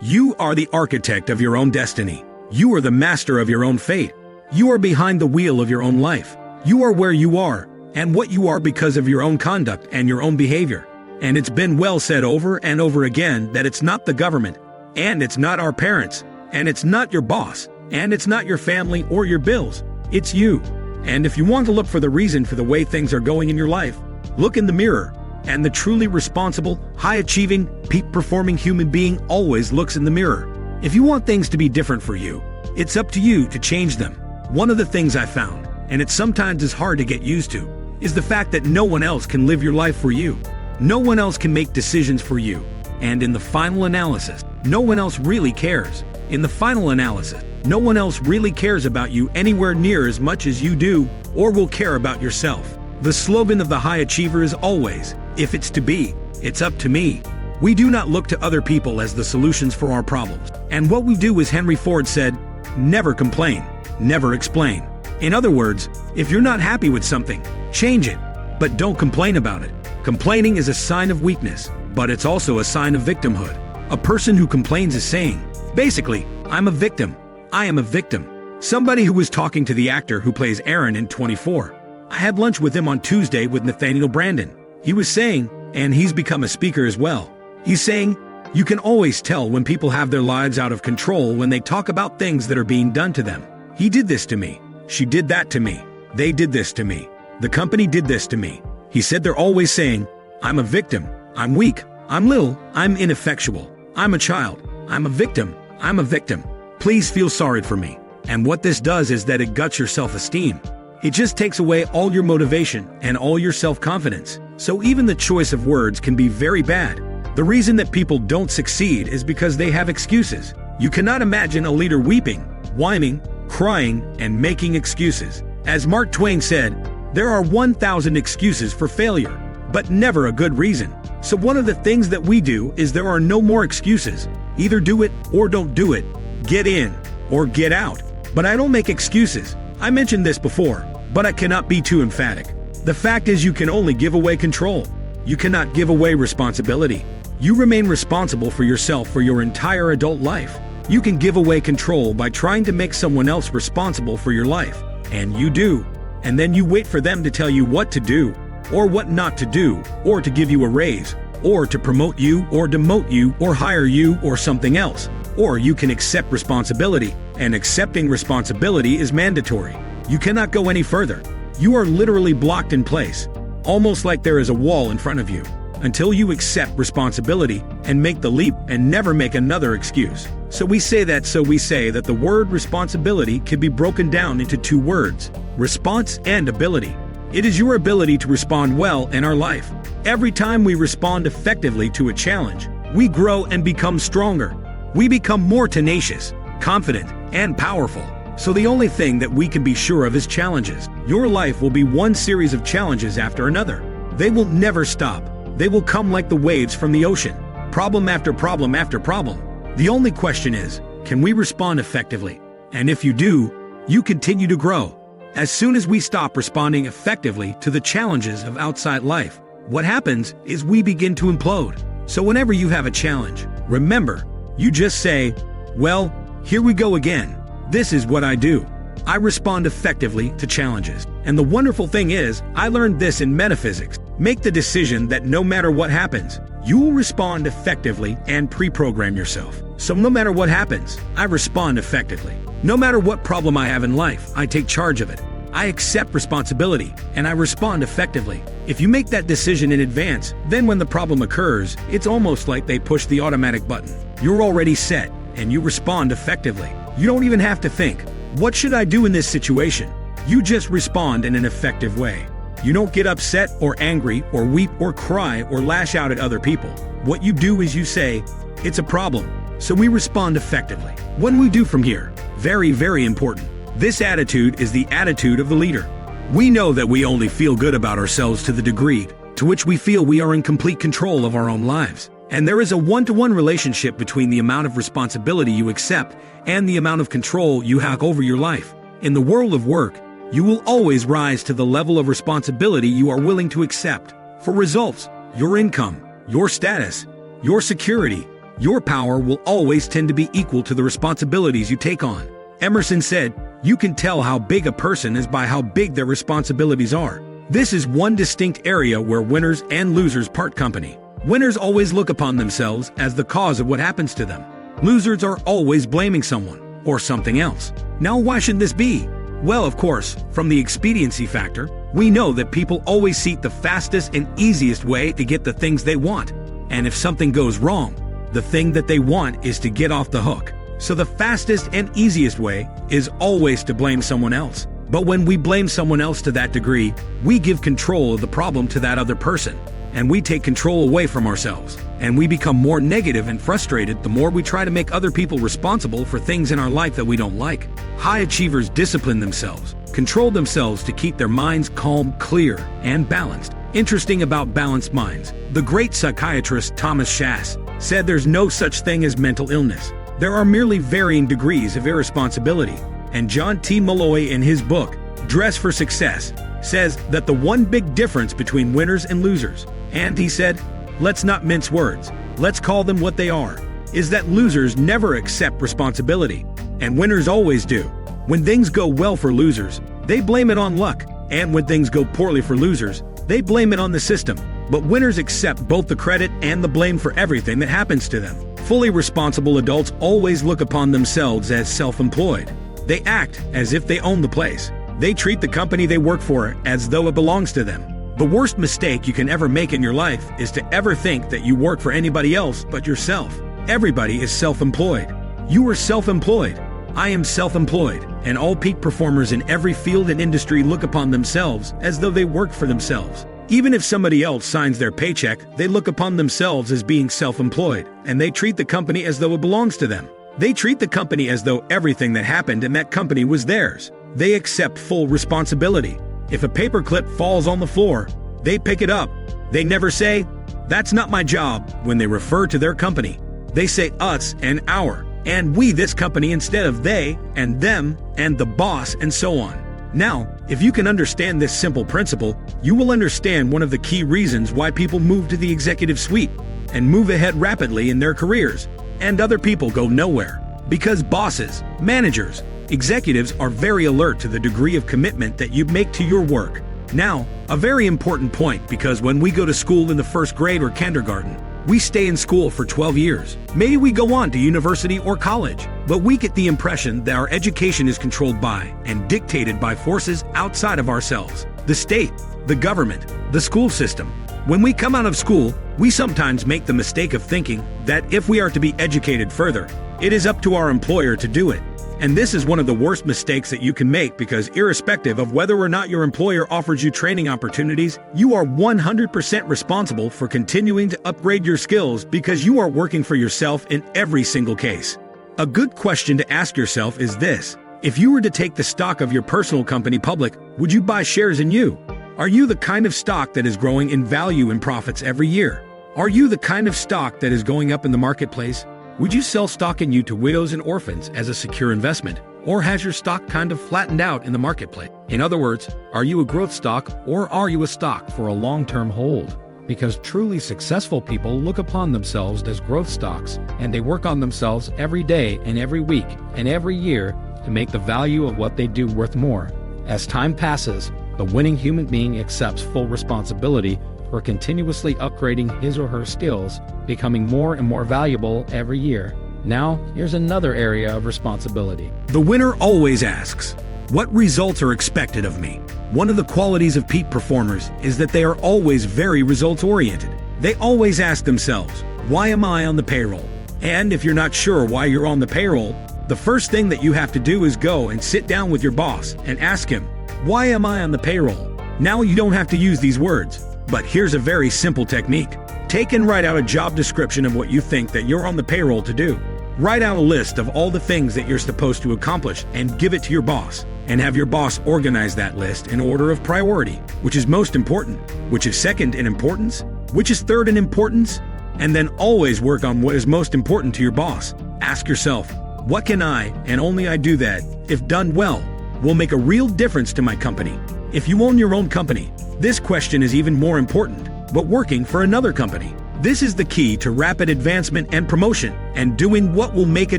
You are the architect of your own destiny. You are the master of your own fate. You are behind the wheel of your own life. You are where you are, and what you are because of your own conduct and your own behavior. And it's been well said over and over again that it's not the government, and it's not our parents, and it's not your boss, and it's not your family or your bills. It's you. And if you want to look for the reason for the way things are going in your life, look in the mirror. And the truly responsible, high-achieving, peak-performing human being always looks in the mirror. If you want things to be different for you, it's up to you to change them. One of the things I found, and it sometimes is hard to get used to, is the fact that no one else can live your life for you. No one else can make decisions for you. And in the final analysis, no one else really cares. In the final analysis, no one else really cares about you anywhere near as much as you do, or will care about yourself. The slogan of the high achiever is always, if it's to be, it's up to me. We do not look to other people as the solutions for our problems. And what we do, as Henry Ford said, never complain, never explain. In other words, if you're not happy with something, change it, but don't complain about it. Complaining is a sign of weakness, but it's also a sign of victimhood. A person who complains is saying, basically, I'm a victim. I am a victim. Somebody who was talking to the actor who plays Aaron in 24. I had lunch with him on Tuesday with Nathaniel Brandon. He was saying, and he's become a speaker as well, he's saying, you can always tell when people have their lives out of control when they talk about things that are being done to them. He did this to me. She did that to me. They did this to me. The company did this to me. He said they're always saying, I'm a victim. I'm weak. I'm little. I'm ineffectual. I'm a child. I'm a victim. I'm a victim. Please feel sorry for me. And what this does is that it guts your self-esteem. It just takes away all your motivation and all your self-confidence. So even the choice of words can be very bad. The reason that people don't succeed is because they have excuses. You cannot imagine a leader weeping, whining, crying, and making excuses. As Mark Twain said, there are 1,000 excuses for failure, but never a good reason. So one of the things that we do is there are no more excuses. Either do it or don't do it. Get in or get out. But I don't make excuses. I mentioned this before, but I cannot be too emphatic. The fact is, you can only give away control. You cannot give away responsibility. You remain responsible for yourself for your entire adult life. You can give away control by trying to make someone else responsible for your life. And you do. And then you wait for them to tell you what to do, or what not to do, or to give you a raise, or to promote you, or demote you, or hire you, or something else. Or you can accept responsibility, and accepting responsibility is mandatory. You cannot go any further. You are literally blocked in place, almost like there is a wall in front of you, until you accept responsibility and make the leap and never make another excuse. So we say that the word responsibility can be broken down into two words: response and ability. It is your ability to respond well in our life. Every time we respond effectively to a challenge, we grow and become stronger. We become more tenacious, confident, and powerful. So the only thing that we can be sure of is challenges. Your life will be one series of challenges after another. They will never stop. They will come like the waves from the ocean, problem after problem after problem. The only question is, can we respond effectively? And if you do, you continue to grow. As soon as we stop responding effectively to the challenges of outside life, what happens is we begin to implode. So whenever you have a challenge, remember, you just say, well, here we go again. This is what I do. I respond effectively to challenges. And the wonderful thing is, I learned this in metaphysics. Make the decision that no matter what happens, you will respond effectively and pre-program yourself. So no matter what happens, I respond effectively. No matter what problem I have in life, I take charge of it. I accept responsibility, and I respond effectively. If you make that decision in advance, then when the problem occurs, it's almost like they push the automatic button. You're already set, and you respond effectively. You don't even have to think, what should I do in this situation? You just respond in an effective way. You don't get upset or angry or weep or cry or lash out at other people. What you do is you say, it's a problem. So we respond effectively. What do we do from here? Very, very important. This attitude is the attitude of the leader. We know that we only feel good about ourselves to the degree to which we feel we are in complete control of our own lives. And there is a one-to-one relationship between the amount of responsibility you accept and the amount of control you have over your life. In the world of work, you will always rise to the level of responsibility you are willing to accept. For results, your income, your status, your security, Your power will always tend to be equal to the responsibilities you take on. Emerson said, "You can tell how big a person is by how big their responsibilities are." This is one distinct area where winners and losers part company. Winners always look upon themselves as the cause of what happens to them. Losers are always blaming someone or something else. Now, why should this be? Well, of course, from the expediency factor, we know that people always seek the fastest and easiest way to get the things they want. And if something goes wrong, the thing that they want is to get off the hook. So the fastest and easiest way is always to blame someone else. But when we blame someone else to that degree, we give control of the problem to that other person. And we take control away from ourselves. And we become more negative and frustrated the more we try to make other people responsible for things in our life that we don't like. High achievers discipline themselves, control themselves to keep their minds calm, clear, and balanced. Interesting about balanced minds, the great psychiatrist Thomas Schass said there's no such thing as mental illness. There are merely varying degrees of irresponsibility. And John T. Malloy in his book, Dress for Success, says that the one big difference between winners and losers, and he said, let's not mince words, let's call them what they are, is that losers never accept responsibility, and winners always do. When things go well for losers, they blame it on luck, and when things go poorly for losers, they blame it on the system. But winners accept both the credit and the blame for everything that happens to them. Fully responsible adults always look upon themselves as self-employed. They act as if they own the place. They treat the company they work for as though it belongs to them. The worst mistake you can ever make in your life is to ever think that you work for anybody else but yourself. Everybody is self-employed. You are self-employed. I am self-employed, and all peak performers in every field and industry look upon themselves as though they work for themselves. Even if somebody else signs their paycheck, they look upon themselves as being self-employed, and they treat the company as though it belongs to them. They treat the company as though everything that happened in that company was theirs. They accept full responsibility. If a paperclip falls on the floor, they pick it up. They never say, "That's not my job," when they refer to their company. They say us and our, and we this company instead of they and them and the boss and so on. Now, if you can understand this simple principle, you will understand one of the key reasons why people move to the executive suite and move ahead rapidly in their careers, and other people go nowhere. Because bosses, managers, executives are very alert to the degree of commitment that you make to your work. Now, a very important point, because when we go to school in the first grade or kindergarten, we stay in school for 12 years. Maybe we go on to university or college, but we get the impression that our education is controlled by and dictated by forces outside of ourselves. The state, the government, the school system. When we come out of school, we sometimes make the mistake of thinking that if we are to be educated further, it is up to our employer to do it. And this is one of the worst mistakes that you can make, because irrespective of whether or not your employer offers you training opportunities, you are 100% responsible for continuing to upgrade your skills, because you are working for yourself in every single case. A good question to ask yourself is this: if you were to take the stock of your personal company public, would you buy shares in you? Are you the kind of stock that is growing in value and profits every year? Are you the kind of stock that is going up in the marketplace? Would you sell stock in you to widows and orphans as a secure investment? Or has your stock kind of flattened out in the marketplace? In other words, are you a growth stock, or are you a stock for a long-term hold? Because truly successful people look upon themselves as growth stocks, and they work on themselves every day and every week and every year to make the value of what they do worth more. As time passes, the winning human being accepts full responsibility for continuously upgrading his or her skills, becoming more and more valuable every year. Now, here's another area of responsibility. The winner always asks, what results are expected of me? One of the qualities of peak performers is that they are always very results-oriented. They always ask themselves, why am I on the payroll? And if you're not sure why you're on the payroll, the first thing that you have to do is go and sit down with your boss and ask him, why am I on the payroll? Now you don't have to use these words, but here's a very simple technique. Take and write out a job description of what you think that you're on the payroll to do. Write out a list of all the things that you're supposed to accomplish and give it to your boss. And have your boss organize that list in order of priority. Which is most important? Which is second in importance? Which is third in importance? And then always work on what is most important to your boss. Ask yourself, what can I, and only I do that, if done well, will make a real difference to my company? If you own your own company, this question is even more important. But working for another company, This is the key to rapid advancement and promotion, and doing what will make a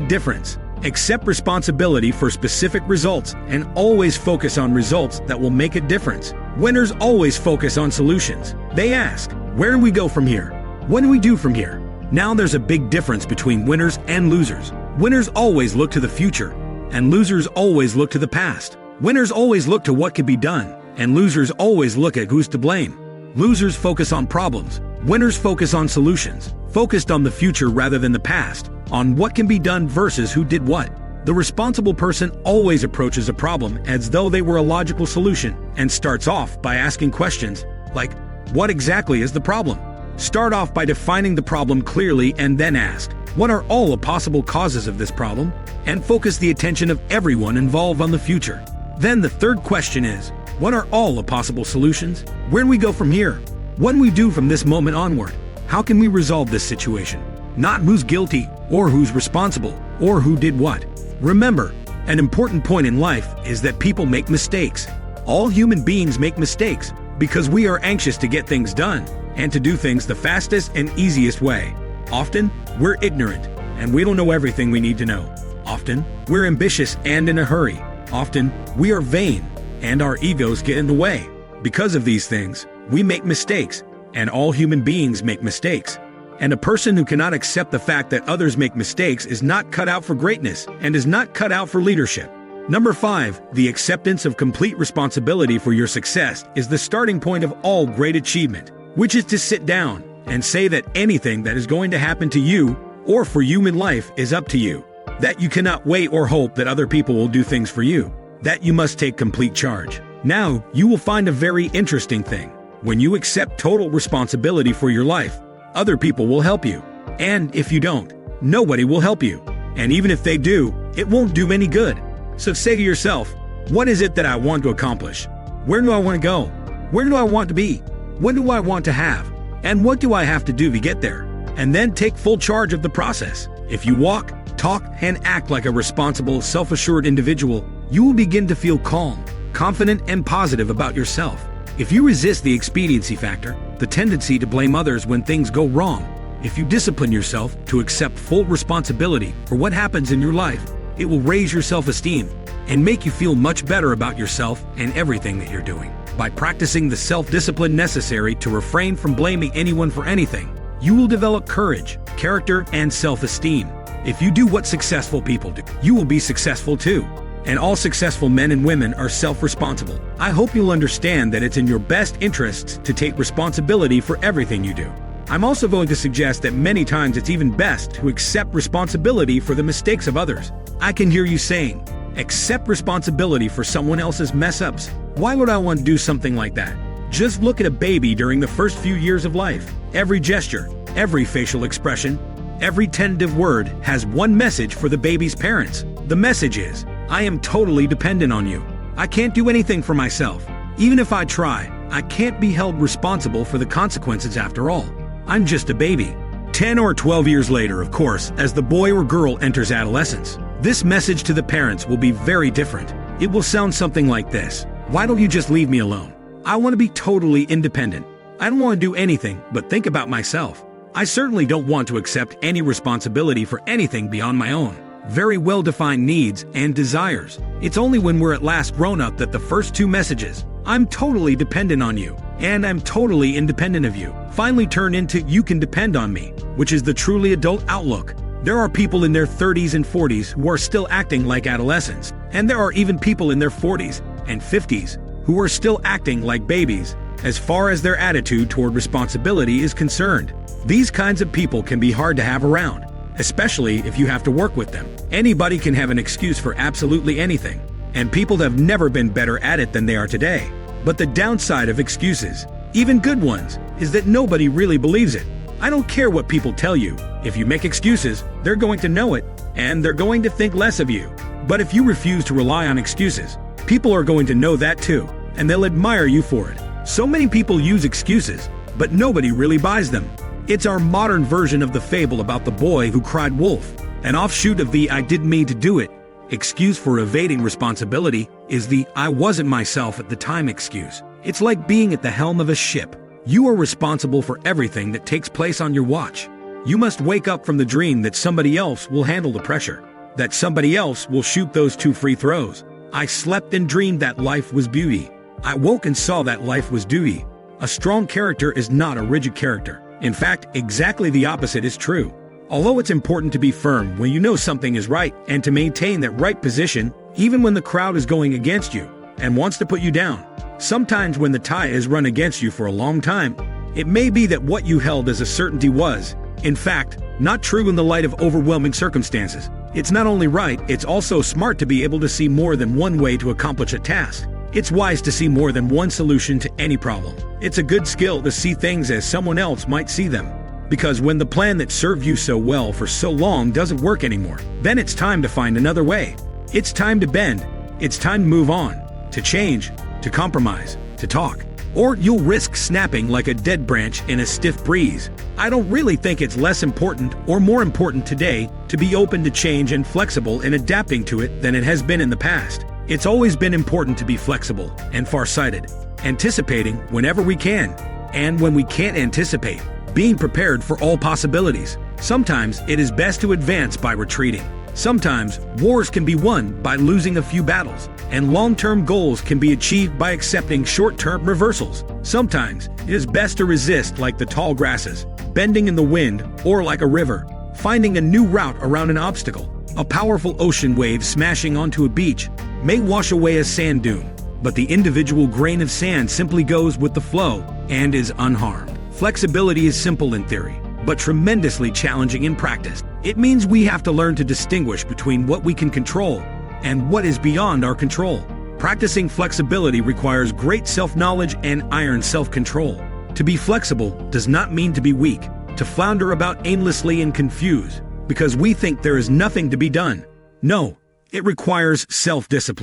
difference. Accept responsibility for specific results and always focus on results that will make a difference. Winners always focus on solutions. They ask, where do we go from here? What do we do from here? Now there's a big difference between winners and losers. Winners always look to the future, and losers always look to the past. Winners always look to what can be done, and losers always look at who's to blame. Losers focus on problems. Winners focus on solutions, focused on the future rather than the past, on what can be done versus who did what. The responsible person always approaches a problem as though they were a logical solution and starts off by asking questions like, what exactly is the problem? Start off by defining the problem clearly and then ask, what are all the possible causes of this problem? And focus the attention of everyone involved on the future. Then the third question is, what are all the possible solutions? Where do we go from here? What do we do from this moment onward? How can we resolve this situation? Not who's guilty, or who's responsible, or who did what. Remember, an important point in life is that people make mistakes. All human beings make mistakes because we are anxious to get things done and to do things the fastest and easiest way. Often, we're ignorant and we don't know everything we need to know. Often, we're ambitious and in a hurry. Often, we are vain and our egos get in the way. Because of these things, we make mistakes, and all human beings make mistakes. And a person who cannot accept the fact that others make mistakes is not cut out for greatness and is not cut out for leadership. Number 5, the acceptance of complete responsibility for your success is the starting point of all great achievement, which is to sit down and say that anything that is going to happen to you or for you in life is up to you. That you cannot wait or hope that other people will do things for you. That you must take complete charge. Now, you will find a very interesting thing. When you accept total responsibility for your life, other people will help you. And if you don't, nobody will help you. And even if they do, it won't do any good. So say to yourself, what is it that I want to accomplish? Where do I want to go? Where do I want to be? What do I want to have? And what do I have to do to get there? And then take full charge of the process. If you walk, talk, and act like a responsible, self-assured individual, you will begin to feel calm, confident, and positive about yourself. If you resist the expediency factor, the tendency to blame others when things go wrong, if you discipline yourself to accept full responsibility for what happens in your life, it will raise your self-esteem and make you feel much better about yourself and everything that you're doing. By practicing the self-discipline necessary to refrain from blaming anyone for anything, you will develop courage, character, and self-esteem. If you do what successful people do, you will be successful too. And all successful men and women are self-responsible. I hope you'll understand that it's in your best interests to take responsibility for everything you do. I'm also going to suggest that many times it's even best to accept responsibility for the mistakes of others. I can hear you saying, accept responsibility for someone else's mess-ups. Why would I want to do something like that? Just look at a baby during the first few years of life. Every gesture, every facial expression, every tentative word has one message for the baby's parents. The message is, I am totally dependent on you. I can't do anything for myself. Even if I try, I can't be held responsible for the consequences after all. I'm just a baby. 10 or 12 years later, of course, as the boy or girl enters adolescence, this message to the parents will be very different. It will sound something like this. Why don't you just leave me alone? I want to be totally independent. I don't want to do anything but think about myself. I certainly don't want to accept any responsibility for anything beyond my own very well-defined needs and desires. It's only when we're at last grown up that the first two messages, I'm totally dependent on you, and I'm totally independent of you, finally turn into you can depend on me, which is the truly adult outlook. There are people in their 30s and 40s who are still acting like adolescents, and there are even people in their 40s and 50s who are still acting like babies as far as their attitude toward responsibility is concerned. These kinds of people can be hard to have around, especially if you have to work with them. Anybody can have an excuse for absolutely anything, and people have never been better at it than they are today. But the downside of excuses, even good ones, is that nobody really believes it. I don't care what people tell you. If you make excuses, they're going to know it, and they're going to think less of you. But if you refuse to rely on excuses, people are going to know that too, and they'll admire you for it. So many people use excuses, but nobody really buys them. It's our modern version of the fable about the boy who cried wolf. An offshoot of the I didn't mean to do it excuse for evading responsibility is the I wasn't myself at the time excuse. It's like being at the helm of a ship, You are responsible for everything that takes place on your watch. You must wake up from the dream that somebody else will handle the pressure, that somebody else will shoot those 2 free throws. I slept and dreamed that life was beauty. I woke and saw that life was duty. A strong character is not a rigid character. In fact, exactly the opposite is true. Although it's important to be firm when you know something is right and to maintain that right position, even when the crowd is going against you and wants to put you down. Sometimes when the tide is run against you for a long time, it may be that what you held as a certainty was, in fact, not true in the light of overwhelming circumstances. It's not only right, it's also smart to be able to see more than one way to accomplish a task. It's wise to see more than one solution to any problem. It's a good skill to see things as someone else might see them. Because when the plan that served you so well for so long doesn't work anymore, then it's time to find another way. It's time to bend. It's time to move on, to change, to compromise, to talk. Or you'll risk snapping like a dead branch in a stiff breeze. I don't really think it's less important or more important today to be open to change and flexible in adapting to it than it has been in the past. It's always been important to be flexible and far-sighted, anticipating whenever we can, and when we can't anticipate, being prepared for all possibilities. Sometimes it is best to advance by retreating. Sometimes wars can be won by losing a few battles, and long-term goals can be achieved by accepting short-term reversals. Sometimes it is best to resist like the tall grasses, bending in the wind, or like a river, finding a new route around an obstacle. A powerful ocean wave smashing onto a beach may wash away a sand dune, but the individual grain of sand simply goes with the flow and is unharmed. Flexibility is simple in theory, but tremendously challenging in practice. It means we have to learn to distinguish between what we can control and what is beyond our control. Practicing flexibility requires great self-knowledge and iron self-control. To be flexible does not mean to be weak, to flounder about aimlessly and confuse, because we think there is nothing to be done. No, it requires self-discipline.